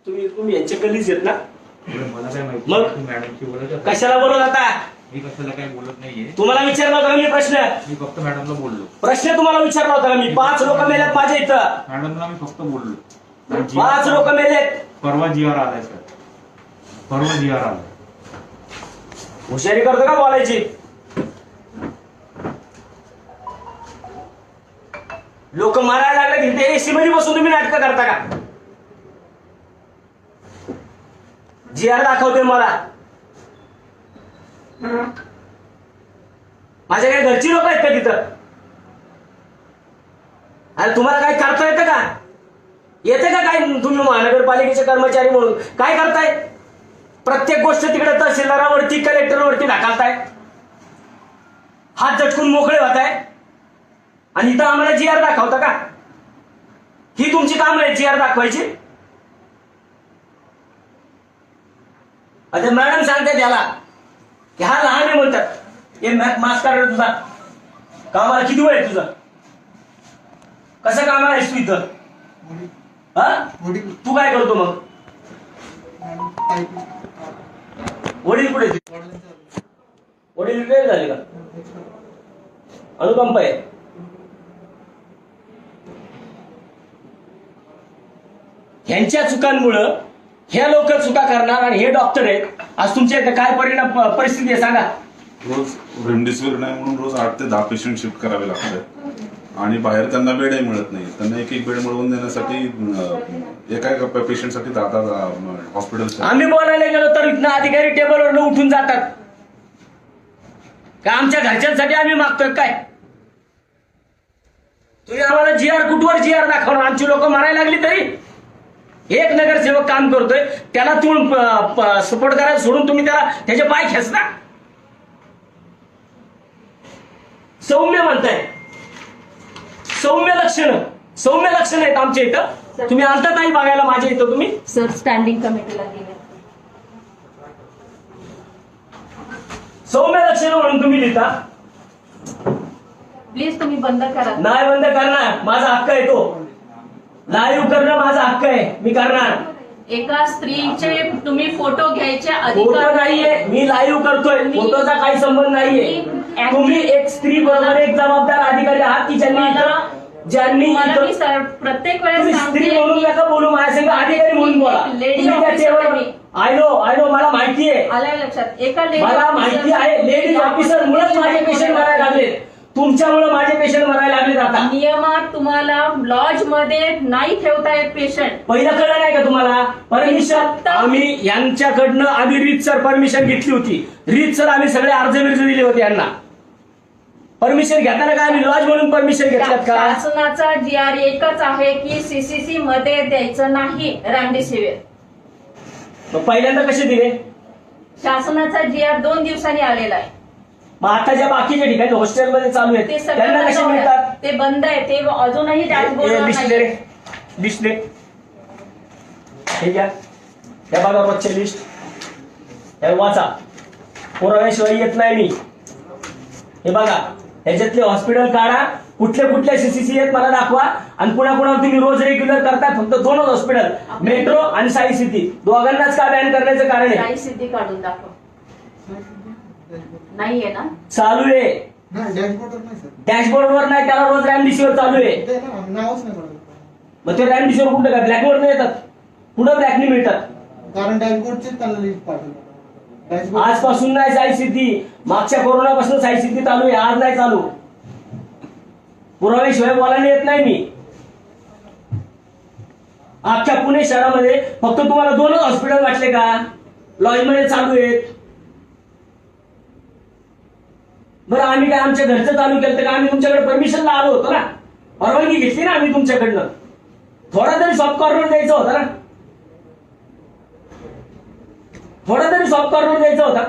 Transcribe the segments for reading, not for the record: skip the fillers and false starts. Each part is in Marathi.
तुम्ही यांच्या गल्लीच आहेत ना? मला काय माहिती मग मॅडमशी बोलत होता. कशाला बोलत आता? मी कशाला काही बोलत नाहीये. तुम्हाला विचारला होता का मी प्रश्न? मी फक्त मॅडमला बोललो. प्रश्न तुम्हाला विचारला होता का मी? 5 लोक मेलेत माझ्या इथं. मॅडमला मी फक्त बोललो. 5 लोक मेलेत. परवा जीआर आलाय सर. परवा जीआर आलाय. हुशारी करतो का बोलायची? लोक मारायला लागले की एसी मध्ये बसून तुम्ही नाटक करता का? जीआर दाखवते मला. माझ्या काही घरची लोक आहेत का तिथं? अरे तुम्हाला काय करता येतं का? येते का काय? तुम्ही महानगरपालिकेचे कर्मचारी म्हणून काय करताय? प्रत्येक गोष्ट तिकडे तहसीलदारावरती कलेक्टरवरती ढकलताय. हात झटकून मोकळे होताय आणि इथं आम्हाला जीआर दाखवता का? ही तुमची काम आहे जीआर दाखवायची? आता मॅडम सांगते त्याला की हा लहान आहे म्हणतात. हे मास्क काढ तुझा. कामाला किती वेळ आहे तुझा? कसं कामाला आहेस तू इथं? हा? तू काय करतो मग? वडील कुठे? वडील रिटायर झाले का? अनुकंप आहे. ह्यांच्या चुकांमुळं हे लोक चुका करणार आणि हे डॉक्टर आहेत. आज तुमच्या इथे काय परिस्थिती आहे सांगा? रोज रेमडेसिवीर नाही म्हणून रोज 8 ते 10 पेशंट शिफ्ट करावे लागतात आणि बाहेर त्यांना बेडही मिळत नाही. त्यांना एक बेड मिळवून देण्यासाठी एका पेशंटसाठी 10 हॉस्पिटल. आम्ही बोलायला गेलो तर इथनं अधिकारी टेबलवर उठून जातात का आमच्या घरच्यांसाठी आम्ही मागतोय काय? तुम्ही आम्हाला जीआर कुठवर जीआर दाखवणार? आमची लोक मारायला लागली तरी एक नगरसेवक काम करतोय त्याला तुम्ही सपोर्ट करायला सोडून तुम्ही त्याचे पाय खेचता. सौम्य म्हणताय. सौम्य लक्षण आहेत आमच्या इथं. तुम्ही आणता नाही बघायला माझ्या इथं तुम्ही? सर स्टँडिंग कमिटीला गेले. सौम्य लक्षण म्हणून तुम्ही लिहिता? प्लीज तुम्ही बंद करा. नाही बंद करणार. माझा हक्क आहे तो. लाईव्ह करणं माझा हक्क आहे. मी करणार. एका स्त्रीचे तुम्ही फोटो घ्यायचे फोटो अधिकार नाहीये. मी लाईव्ह करतोय. फोटोचा काही संबंध नाहीये. तुम्ही एक स्त्री बरोबर एक जबाबदार अधिकारी आहात की ज्यांनी मला मी प्रत्येक वेळेस तुम्ही स्त्री म्हणून नका बोलू माझ्या संग. अधिकारी म्हणून बोला. लेडी ऑफिसर आय नो मला माहिती आहे. आल्या लक्षात. एका मला माहिती आहे. लेडीज ऑफिसर मुळेच माझे पेशंट मरायला लागले. तुमच्यामुळे माझे पेशंट मरायला लागले. आता नियमात तुम्हाला लॉज मध्ये नाही ठेवता येत पेशंट. पहिलं कळलं नाही का तुम्हाला? परमिशन आम्ही यांच्याकडनं रीतसर परमिशन घेतली होती. रीतसर आम्ही सगळे अर्ज दिले होते यांना. परमिशन घेताना काय आम्ही लॉज म्हणून परमिशन घेतल्यात का? शासनाचा जीआर एकच आहे की सीसीसी मध्ये द्यायचं नाही रेमडेसिवीर. मग पहिल्यांदा कसे दिले? शासनाचा जीआर 2 दिवसांनी आलेला आहे. मग आता ज्या बाकीच्या ठिकाणी हॉस्टेलमध्ये चालू आहेत ते त्यांना कसे मिळतात? ते बंद आहे. ते अजूनही लिस्ट ठीक आहे. हे बघा रोजचे लिस्ट. हे वाचा. पुराव्याशिवाय येत नाही मी. हे बघा ह्याच्यातले हॉस्पिटल काढा. कुठल्या सीसीसी आहेत मला दाखवा. आणि कुणाकुणावर तुम्ही रोज रेग्युलर करताय? फक्त 2च हॉस्पिटल, मेट्रो आणि साई सिटी. दोघांनाच का बॅन करण्याचं कारण आहे? साई सिटी काढून दाखव. नाहीये ना? चालू आहे. डॅशबोर्डवर नाही. त्याला रोज रेमडेसिवीर चालू आहे. मग ते रेमडेसिवीर कुठं काय ब्लॅकवर नाही येतात? कुठं ब्लॅकनी मिळतात? कारण डॅशबोर्डचे त्यांना लिस्ट पाठवलं. आजपासून नाही साई सिटी. मागच्या कोरोनापासून साई सिटी चालू आहे. आज नाही चालू. पुराव्याशिवाय बोलायला येत नाही मी. अख्ख्या पुणे शहरामध्ये फक्त तुम्हाला 2च हॉस्पिटल वाटले का लॉज मध्ये चालू आहेत? बरं आम्ही काय आमच्या घरचं चालू केलं का? आम्ही तुमच्याकडे परमिशनला आलो होतो ना. परवानगी घेतली ना आम्ही तुमच्याकडनं. थोडा तरी सॉफ्ट कॉर्नर द्यायचा होता ना. थोडा तरी सॉफ्ट कॉर्नर द्यायचा होता.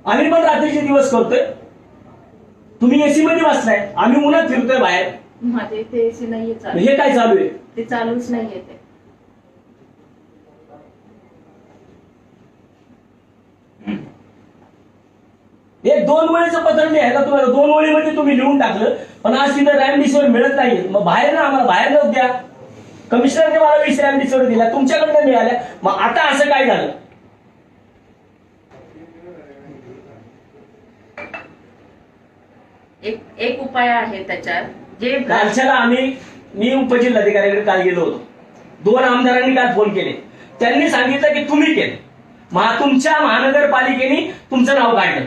आम्ही पण रात्रीचे दिवस करतोय. तुम्ही एसी मध्ये बसलाय. आम्ही उन्हात फिरतोय बाहेर. माझे ते एसी नाहीये चालू. हे काय चालू आहे? ते चालूच नाहीये. ते एक 2 वेळेचं पत्र लिहायला तुम्हाला 2 वेळेमध्ये तुम्ही लिहून टाकलं. पण आज तिथं रेमडेसिवीर मिळत नाही. मग बाहेर ना आम्हाला बाहेर नव्हत द्या. कमिशनरने मला 20 रॅमडेसिवीर दिला, तुमच्याकडनं मिळाल्या, मग आता असं काय झालं? एक उपाय आहे त्याच्यात, जे कालच्याला मी उपजिल्हाधिकाऱ्याकडे काल गेलो होतो. 2 आमदारांनी काल फोन केले. त्यांनी सांगितलं की तुम्ही केलं, तुमच्या महानगरपालिकेने तुमचं नाव काढलं.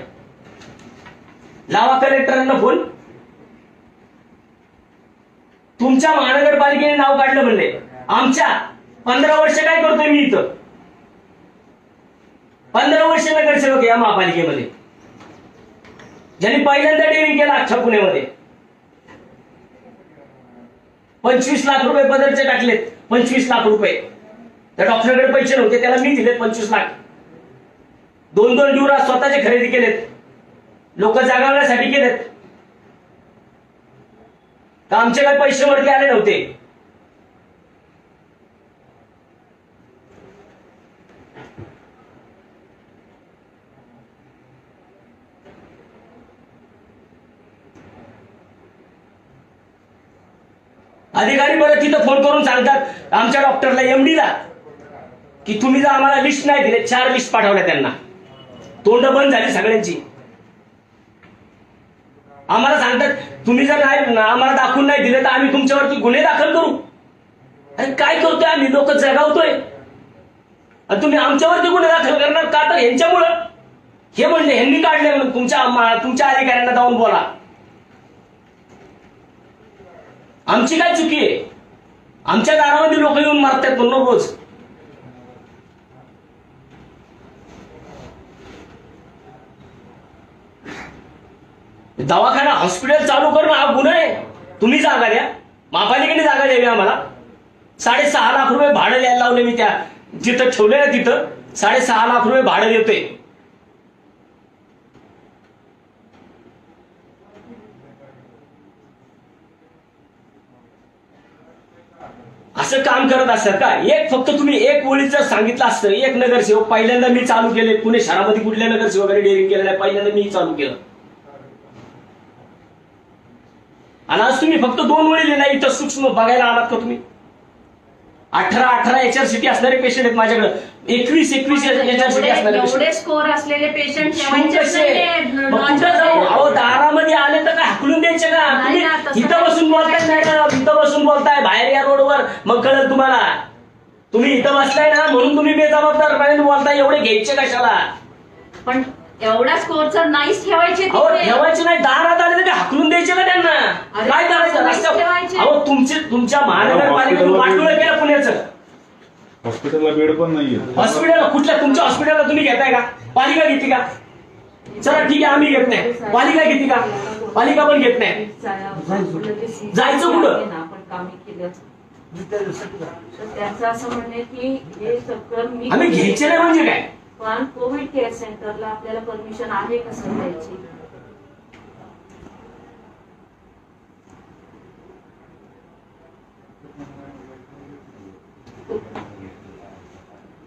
लावा कलेक्टरांना फोन. तुमच्या महानगरपालिकेने नाव काढलं म्हणले. आमच्या 15 वर्ष काय करतोय मी इथं? 15 वर्ष नगरसेवक या महापालिकेमध्ये, ज्यांनी पहिल्यांदा डेअरिंग केला अख्ख्या पुण्यामध्ये. 25 लाख रुपये पदरचे टाकलेत. 25 लाख रुपये. त्या डॉक्टरकडे पैसे नव्हते, त्याला मी दिलेत 25 लाख. 2 ड्युरा स्वतःचे खरेदी केलेत, लोक जागवण्यासाठी केलेत. का आमचे काही पैसे वरती आले नव्हते? अधिकारी परत तिथं फोन करून सांगतात आमच्या डॉक्टरला, एमडीला, की तुम्ही जर आम्हाला लिस्ट नाही दिले, 4 लिस्ट पाठवल्या त्यांना. तोंड बंद झाली सगळ्यांची. आम्हाला सांगतात तुम्ही जर नाही आम्हाला दाखवून नाही दिले तर आम्ही तुमच्यावरती गुन्हे दाखल करू. अरे काय करतोय आम्ही? लोक जगावतोय आणि तुम्ही आमच्यावरती गुन्हे दाखल करणार का? तर यांच्यामुळं हे म्हणले, ह्यांनी काढले म्हणून. तुमच्या अधिकाऱ्यांना जाऊन बोला. आमची काय चुकी आहे? आमच्या दारामध्ये लोक येऊन मारतात म्हणून रोज. दवाखाना हॉस्पिटल चालू करणं हा गुन्हा आहे. तुम्ही जागा द्या, महापालिकेने जागा द्यावी आम्हाला. 6.5 लाख रुपये भाडं द्यायला लावले मी. त्या जिथं ठेवले ना तिथं 6.5 लाख रुपये भाडं देतोय. असं काम करत असतात का? फक्त तुम्ही एक ओळीचं सांगितलं असतं. एक नगरसेवक, पहिल्यांदा मी चालू केले पुणे शहरामध्ये, कुठल्या नगरसेवकाने डेअरिंग केलं नाही, पहिल्यांदा मी चालू केलं. आणि आज तुम्ही फक्त 2 ओळी लिहिला. इथं सूक्ष्म बघायला आलात का तुम्ही? 18 एचआरसीटी असणारे पेशंट आहेत माझ्याकडे. 21 एचआरसीटी असणारे एवढे स्कोर असलेले पेशंट दारामध्ये आले तर काय हाकलून द्यायचे का? तुम्ही इथं बसून बोलताय मॅडम, इथं बसून बोलताय, बाहेर या रोडवर, मग कळत तुम्हाला. तुम्ही इथं बसलाय ना म्हणून तुम्ही बेजबाबदार बोलताय. एवढे घ्यायचे कशाला? पण एवढ्या स्कोरचं नाहीच ठेवायचे. ठेवायचे नाही. दारात आले तर हाकलून द्यायचे का त्यांना? काय करायचं? तुमच्या महानगरपालिकेने वाटोळं केलं पुण्याचं. हॉस्पिटलला बेड पण नाहीये. हॉस्पिटल कुठल्या? तुमच्या हॉस्पिटलला तुम्ही घेताय का? पालिका घेते का? चला ठीक आहे, आम्ही घेत नाही. पालिका घेते का? पालिका पण घेत नाही. जायचं कुठं? आपण कामी केलं त्याचं असं म्हणणे की हे सगळं आम्ही घ्यायचे नाही म्हणजे काय? पण कोविड केअर सेंटरला आपल्याला परमिशन आहे का सर द्यायची?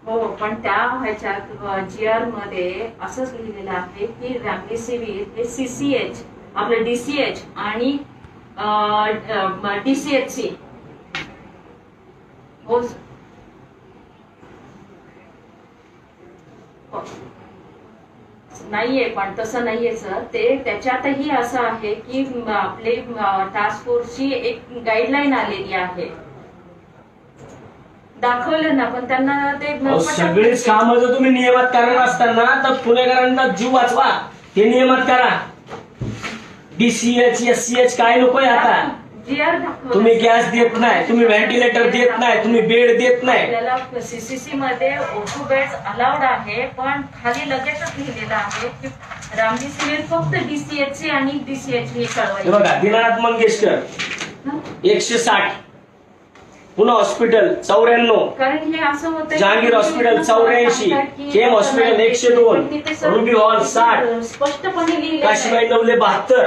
हो, पण त्या ह्याच्यात GR मध्ये असंच लिहिलेलं आहे की रेमडेसिवीर हे CCH, आपलं DCH आणि DCHC. हो नाहीये, पण तसं नाहीये सर. ते त्याच्यातही असं आहे की आपले टास्क फोर्सची एक गाईडलाईन आलेली आहे. दाखवलं ना, पण त्यांना ते सगळेच काम जर तुम्ही नियमात करणार असताना तर पुणेकरांचा जीव वाचवा. ते नियमात करा. DCH SCH काय नकोय आता. तुम्ही गॅस देत नाही, तुम्ही व्हेंटिलेटर देत नाही, तुम्ही बेड देत नाही. आपल्याला CCC मध्ये O2 बेड्स अलाउड आहे, पण खाली लगेचच लिहिलेलं आहे की रेमडेसिवीर फक्त DCHC आणि DCHC कळवायचे. बघा, दीनानाथ मंगेशकर 160, पुणे हॉस्पिटल 94, कारण हे असं होतं जहांगीर हॉस्पिटल 84, केम हॉस्पिटल 102, रुबी हॉल 60, स्पष्टपणे लिहिलेलं काशीबाई नवले 72,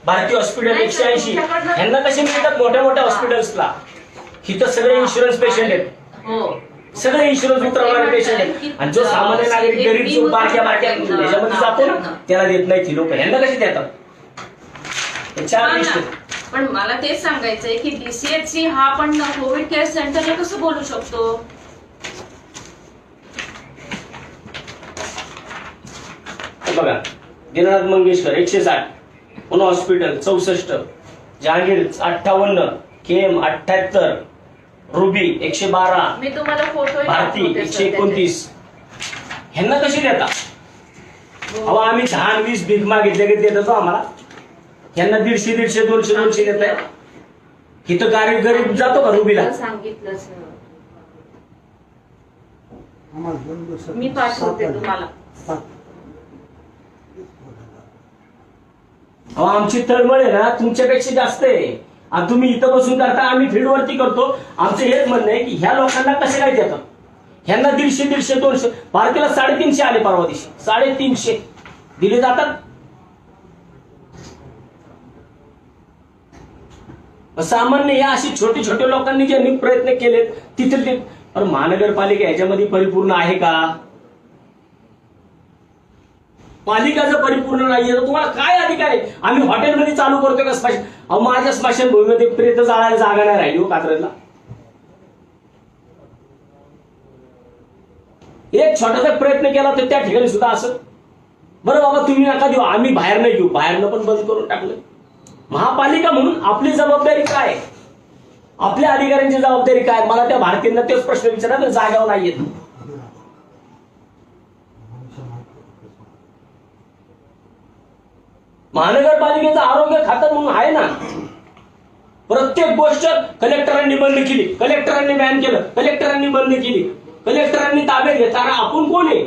भारती हॉस्पिटल 180. यांना कसे मिळतात मोठ्या मोठ्या हॉस्पिटल्सला? इथं सगळे इन्शुरन्स पेशंट आहेत. हो, सगळे इन्शुरन्स उतरवणारे पेशंट आहेत. आणि जो सामान्य नागरिक गरीब जो बारक्या याच्यामध्ये जातो ना, त्याला देत नाही ती लोक. यांना कशी देतात? 4 लिस्ट पण मला तेच सांगायचंय की DCHC हा आपण कोविड केअर सेंटरला कसं बोलू शकतो? बघा, Dinanath Mangeshkar 160, Pune hospital 64, Jahangir 58, KM 78, ruby 112, मी तुम्हाला फोटो भारती 129. ह्यांना कशी देता? अहो आम्ही 10-20 भीक मागितले की देत होतो आम्हाला. ह्यांना 150, 200 देत आहे. इथं गरीब जातो का रुबीला? सांगितलं सर, आम्हाला 2 दिवसात मी पाठवते तुम्हाला. अहो आमची तळमळ आहे ना तुमच्यापेक्षा जास्त आहे. आणि तुम्ही इथं बसून करता, आम्ही फील्डवरती करतो. आमचं हेच म्हणणं आहे की ह्या लोकांना कसे काय देतात? ह्यांना 150, 200, भारतीला 350 आले परवा दिवशी. 350 दिले जातात. सामान्य या अशी छोटे छोटे लोकांनी ज्यांनी प्रयत्न केले तिथे ते. पण महानगरपालिका ह्याच्यामध्ये परिपूर्ण आहे का? पालिका जर परिपूर्ण नाहीये तर तुम्हाला काय अधिकार आहे? आम्ही हॉटेलमध्ये चालू करतोय का स्मशान? अहो माझ्या स्मशानभूमीमध्ये प्रेत जाळायला जागा नाही राहिली हो कात्रजला. एक छोटासा प्रयत्न केला तर त्या ठिकाणी सुद्धा असं. बरं बाबा तुम्ही नका देऊ, आम्ही बाहेर नाही घेऊ. बाहेरनं पण बंद करून टाकलं. महापालिका म्हणून आपली जबाबदारी काय? आपल्या अधिकाऱ्यांची जबाबदारी काय? मला त्या भारतीयांना तेच प्रश्न विचारला, जागावर नाही येत. महानगरपालिकेचं आरोग्य खातं म्हणून आहे ना. प्रत्येक गोष्ट कलेक्टरांनी बंद केली, कलेक्टरांनी बॅन केलं, कलेक्टरांनी बंद केली, कलेक्टरांनी ताब्यात घेताना आपण कोण आहे?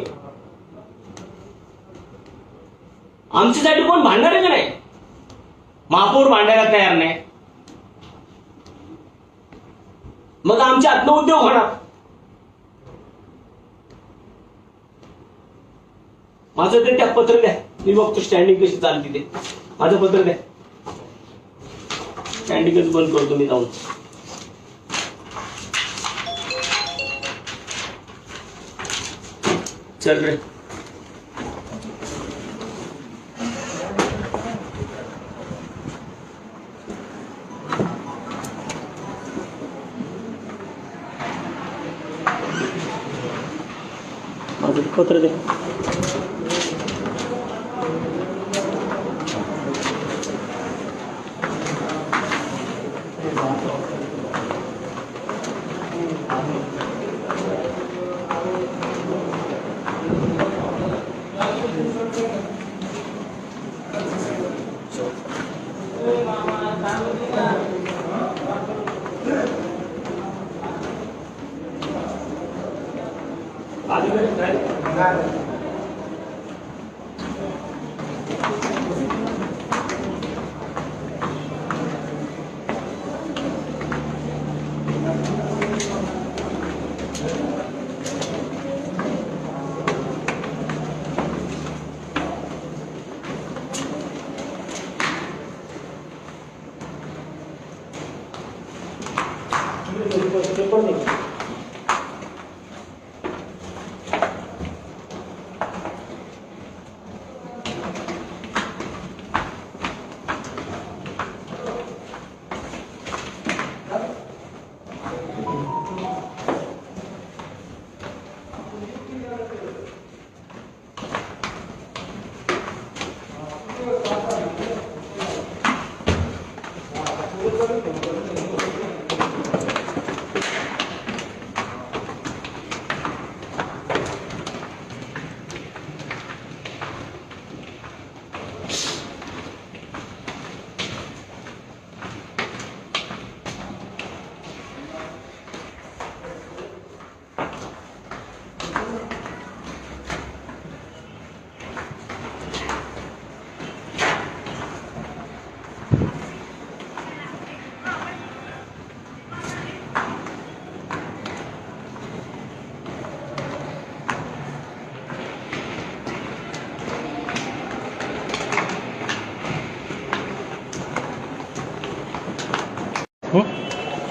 आमच्यासाठी कोण भांडणार आहे का नाही? महापौर भांडायला तयार नाही, मग आमच्या हातनं उद्योग होणार. माझं ते त्या पत्र द्या, मी बघतो स्टँडिंग कशी चालते ते. माझं पत्र द्या, स्टँडिंगच बंद करतो मी जाऊन. चल रे. माझं पत्र दे.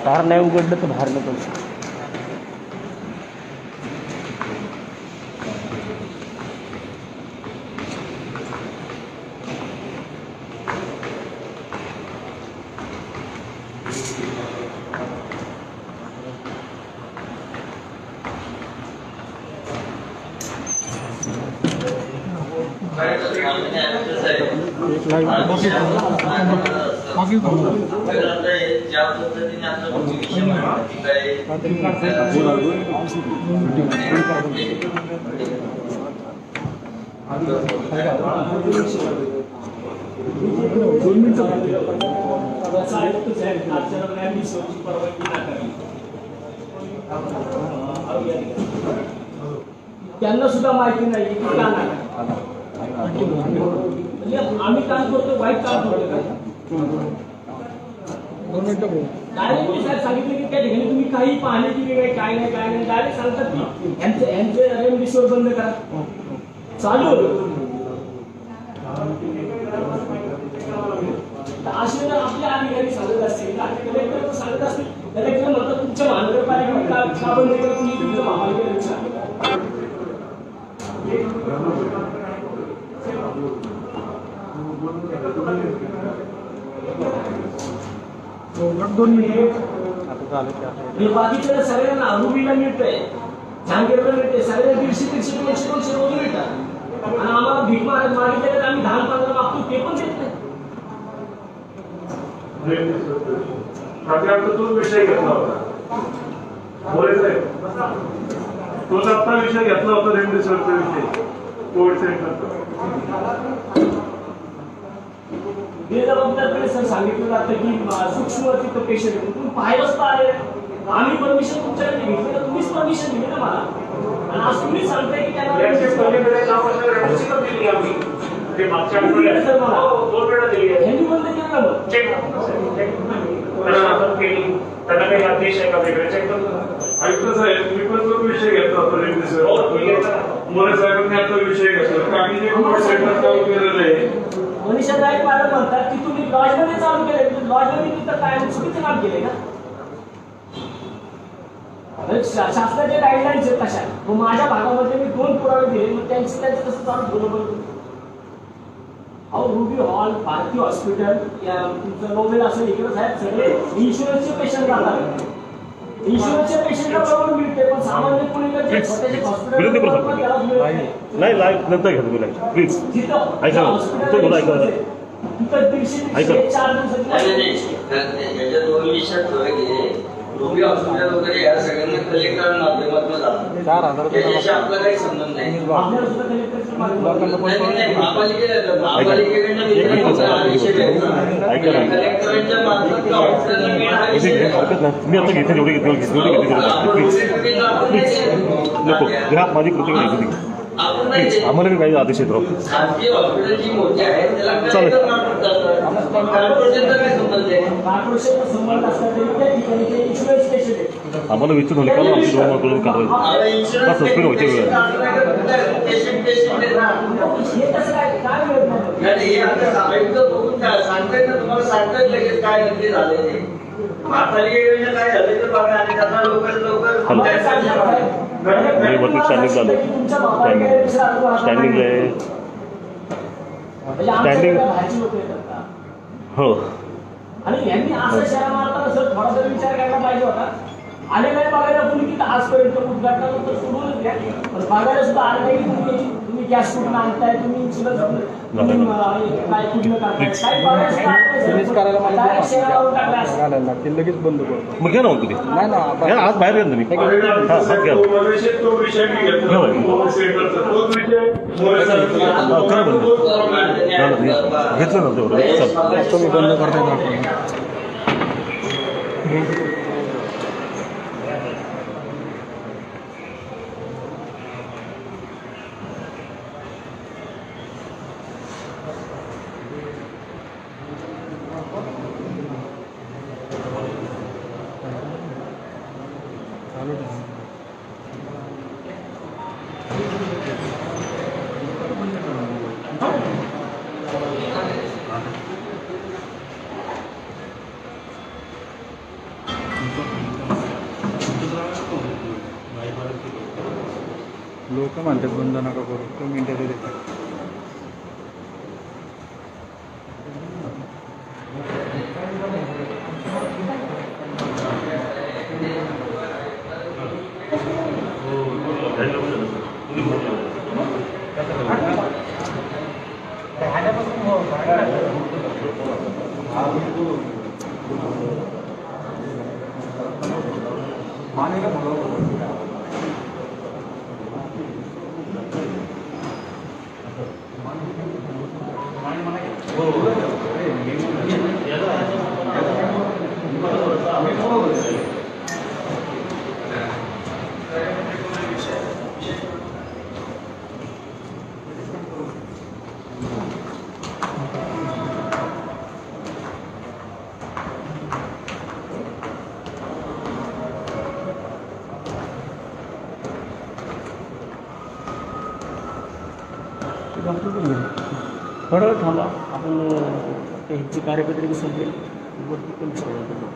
दार नाही उघडलं तर बाहेर नको. ज्या पद्धतीने आपला विषय त्यांना सुद्धा माहिती नाही की का नाही म्हणजे आम्ही काम करतो वाईट काम करतो डायरेक्ट साहेब सांगितलं की त्या ठिकाणी तुम्ही काही पाहणी केली नाही काय नाही डायरेक्ट सांगतात की यांचे रेमडिसिव्हिर बंद करा चालू असे जर आपले अधिकारी सांगत असतील कलेक्टर सांगत असतील कलेक्टर म्हणतात तुमच्या महानगरपालिकेने का बंद केलं तुम्ही तुमच्या महापालिकेला बाकीच्या सगळ्यांना रुबीला मिळतंय जहांगीरला मिळते सगळ्यांना 150 200 रोज मिळतात आणि आम्हाला भीक मागितले तर आम्ही 10-15 मागतो ते पण देत नाही तोच विषय घेतला होता मोरे साहेब तोच आता विषय घेतला होता रेमडेसिवीरचा विषय कोविड सेंटरचा बेजबाबदारपणे सर सांगितलं जातं की सूक्ष्म तिथं पेशंट तुम्ही पाहायलाच पाहिजे आम्ही परमिशन तुमच्याकडे घेतली तर तुम्हीच परमिशन दिली ना मला आणि आज तुम्ही सांगताय की त्यांना दिली आम्ही ते मागच्या आठवड्यात 2 वेळा दिली आहे यांनी बंद केलं ना मग चेक त्यांना काही आदेश आहे का वेगळे चेक करतो ऐकलं साहेब मी पण तो विषय घेतला होता रेमडेसिवीर मोरे साहेबांनी आता विषय घेतला आम्ही जे कोविड सेंटर चालू केलेलं आहे मनीषा नाईक मॅडम म्हणतात की तुम्ही लॉजमध्ये चालू केले लॉजमध्ये तिथं काय चुकीचं काम केले का शासनाचे गाईडलाईन्स आहेत कशा मग माझ्या भागामध्ये मी 2 पुरावे दिले मग त्यांचं कसं चालू बरोबर अहो रुबी हॉल भारती हॉस्पिटल तुमचं नोबेल असेल इकडे साहेब सगळे इन्शुरन्सचे पेशंट राहतात इन्शुरन्सच्या पेशंटला बरोबर मिळते पण सामान्य कुणी छोट्याच्या हॉस्पिटल नाही लाईव्ह नंतर घ्या तुम्ही लाईव्ह प्लीज ऐका तो बोला ऐका तिथं 4 दिवसाची याच्या 2 विषयात रुबी हॉस्पिटल वगैरे या सगळ्यांना कलेक्टर माध्यमातून जातात त्याच्याशी आपला काही संबंध नाही आपल्याला सुद्धा कलेक्टरच्या महापालिकेकडनं कलेक्टरांच्या मार्फत हॉस्पिटलला मिळणार मी आता घेते जेवढी प्लीज नको घ्या माझी कृती घेतली प्लीज आम्हाला बी काही आदेश येतो खाजगी हॉस्पिटल जी मोठी आहे त्याला कलेक्टर मार्फत जातात कॉर्पोरेशनचा काय संबंध आहे कॉर्पोरेशनचा संबंध असला तरी त्या ठिकाणी ते इन्शुरन्स पेशंट आहे आम्हाला विचारून होईल का आमची दोन कारवाई सस्पेंड व्हायची वेळ हे कसं काय मिळत नाही हे आता आयुक्त बघून सांगताय ना तुम्हाला सांगताय लगेच काय नक्की झाले महापालिकेकडनं काय झाले तर बघा आणि त्यांना लवकर मी वरती स्टँडिंग झालो स्टँडिंगला स्टँडिंग हो आणि यांनी असं शहरा मारताना सर थोडा तरी विचार करायला पाहिजे होता आले नाही बघायला तुम्ही तिथं आजपर्यंत उद्घाटनानंतर सोडूनच घ्या पण बघायला सुद्धा आलं नाही की तुम्ही गॅस कुठून आणताय तुम्ही काय कुठलं लगेच बंद करतो मग घ्या ना तुम्ही नाही आज बाहेर घ्या तुम्ही हां घ्या तो विषय मी घेतला कोविड सेंटरचा तोच विषय मोरे घेतलं नव्हतं एवढं तुम्ही बंद करताय लोक म्हणतात बंद नका करू 2 मिनिटं देतात थोडं वेळ थांबा, आपण ह्याची कार्यपत्रिका संपेल वरती पण सगळं करू.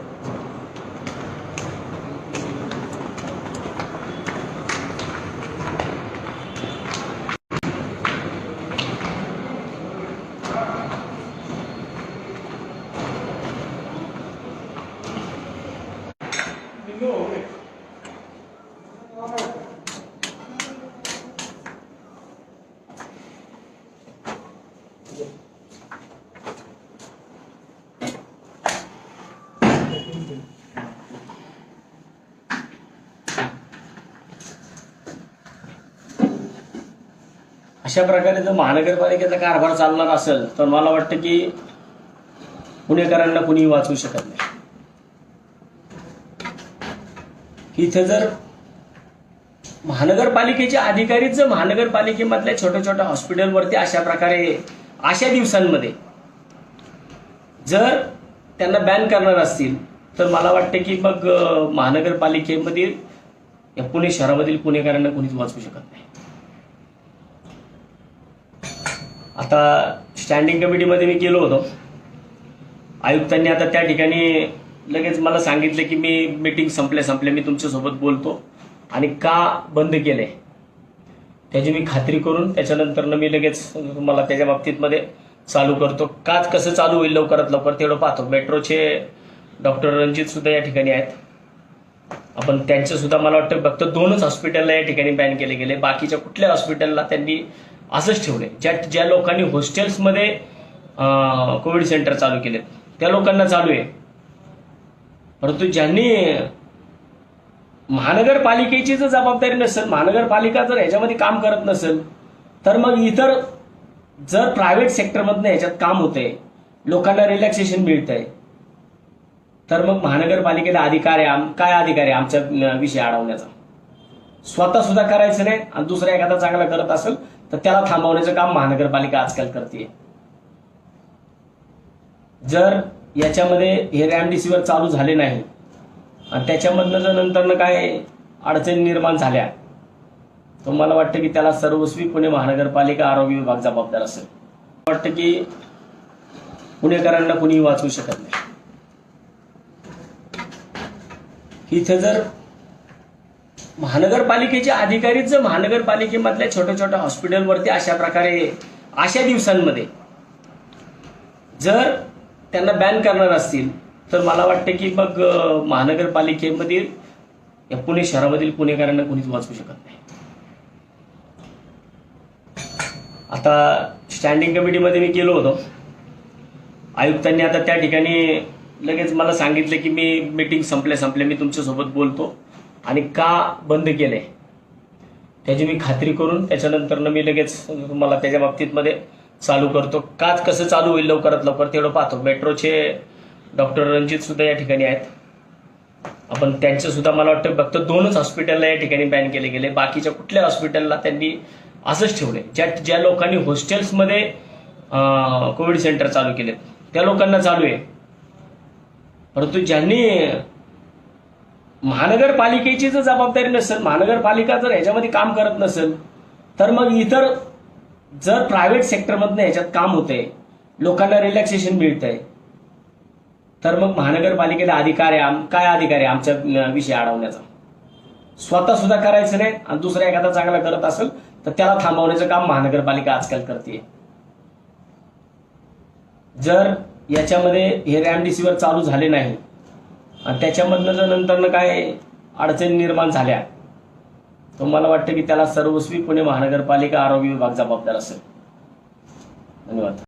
अशा प्रकारे जर महानगरपालिकेचा कारभार चालणार असेल तर मला वाटतं की पुणेकरांना कुणीही वाचवू शकत नाही. इथे जर महानगरपालिकेचे अधिकारीच जर महानगरपालिकेमधल्या छोट्या छोट्या हॉस्पिटलवरती अशा प्रकारे अशा दिवसांमध्ये जर त्यांना बॅन करणार असतील तर मला वाटतं की मग महानगरपालिकेमधील या पुणे शहरामधील पुणेकरांना कुणीच वाचवू शकत नाही. आता स्टँडिंग कमिटीमध्ये मी गेलो होतो. आयुक्तांनी आता त्या ठिकाणी लगेच मला सांगितलं की मी मीटिंग संपल्या मी तुमच्यासोबत बोलतो आणि का बंद केलंय त्याची मी खात्री करून त्याच्यानंतर मी लगेच तुम्हाला त्याच्या बाबतीत मध्ये चालू करतो. का कसं चालू होईल लवकरात लवकर तेवढं पाहतो. मेट्रोचे डॉक्टर रणजित सुद्धा या ठिकाणी आहेत. आपण त्यांचं सुद्धा मला वाटतं फक्त 2च हॉस्पिटलला या ठिकाणी बॅन केले गेले. बाकीच्या कुठल्या हॉस्पिटलला त्यांनी असंच ठेवले. ज्या लोकांनी हॉस्टेल्समध्ये कोविड सेंटर चालू केले त्या लोकांना चालू आहे. परंतु ज्यांनी महानगरपालिकेची जर जबाबदारी नसेल, महानगरपालिका जर ह्याच्यामध्ये काम करत नसेल तर मग इतर जर प्रायव्हेट सेक्टरमधनं ह्याच्यात काम होतंय, लोकांना रिलॅक्सेशन मिळतंय, तर मग महानगरपालिकेला अधिकार आहे. काय अधिकार आहे आमचा विषय अडवण्याचा? स्वतः सुद्धा करायचं नाही आणि दुसरा एखादा चांगला करत असेल तर त्याला थांबवण्याचं काम महानगरपालिका आजकाल करते. जर याच्यामध्ये हे रेमडेसिवीर चालू झाले नाही आणि त्याच्यामधनं जर नंतर काय अडचणी निर्माण झाल्या तर मला वाटतं की त्याला सर्वस्वी पुणे महानगरपालिका आरोग्य विभाग जबाबदार असेल. वाटतं की पुणेकरांना कुणीही वाचवू शकत नाही. इथे जर महानगरपालिकेचे अधिकारीच जर महानगरपालिकेमधल्या छोट्या छोट्या हॉस्पिटलवरती अशा प्रकारे अशा दिवसांमध्ये जर त्यांना बॅन करणार असतील तर मला वाटतं की मग महानगरपालिकेमधील या पुणे शहरामधील पुणेकरांना कुणीच वाचवू शकत नाही. आता स्टँडिंग कमिटीमध्ये मी गेलो होतो. आयुक्तांनी आता त्या ठिकाणी लगेच मला सांगितलं की मी मीटिंग संपल्या मी तुमच्यासोबत बोलतो आणि का बंद केलंय त्याची मी खात्री करून त्याच्यानंतर मी लगेच तुम्हाला त्याच्या बाबतीत मध्ये चालू करतो. का कसं चालू होईल लवकरात लवकर तेवढं पाहतो. मेट्रोचे डॉक्टर रणजित सुद्धा या ठिकाणी आहेत. आपण त्यांचं सुद्धा मला वाटतं फक्त 2च हॉस्पिटलला या ठिकाणी बॅन केले गेले. बाकीच्या कुठल्या हॉस्पिटलला त्यांनी असंच ठेवले. ज्या लोकांनी हॉस्टेल्समध्ये कोविड सेंटर चालू केले त्या लोकांना चालू आहे. परंतु ज्यांनी महानगरपालिकेची जर जबाबदारी नसेल, महानगरपालिका जर ह्याच्यामध्ये काम करत नसेल तर मग इतर जर प्रायव्हेट सेक्टरमधनं ह्याच्यात काम होतंय, लोकांना रिलॅक्सेशन मिळतंय, तर मग महानगरपालिकेला अधिकार आहे. काय अधिकार आहे आमचा विषय अडवण्याचा? स्वतः सुद्धा करायचं नाही आणि दुसरा एखादा चांगला करत असेल तर त्याला थांबवण्याचं काम महानगरपालिका आजकाल करते. जर याच्यामध्ये हे रेमडेसिवीर चालू झाले नाही आणि त्याच्यामधनं जर नंतर काय अडचणी निर्माण झाल्या तर मला वाटतं की त्याला सर्वस्वी पुणे महानगरपालिका आरोग्य विभाग जबाबदार असेल. धन्यवाद.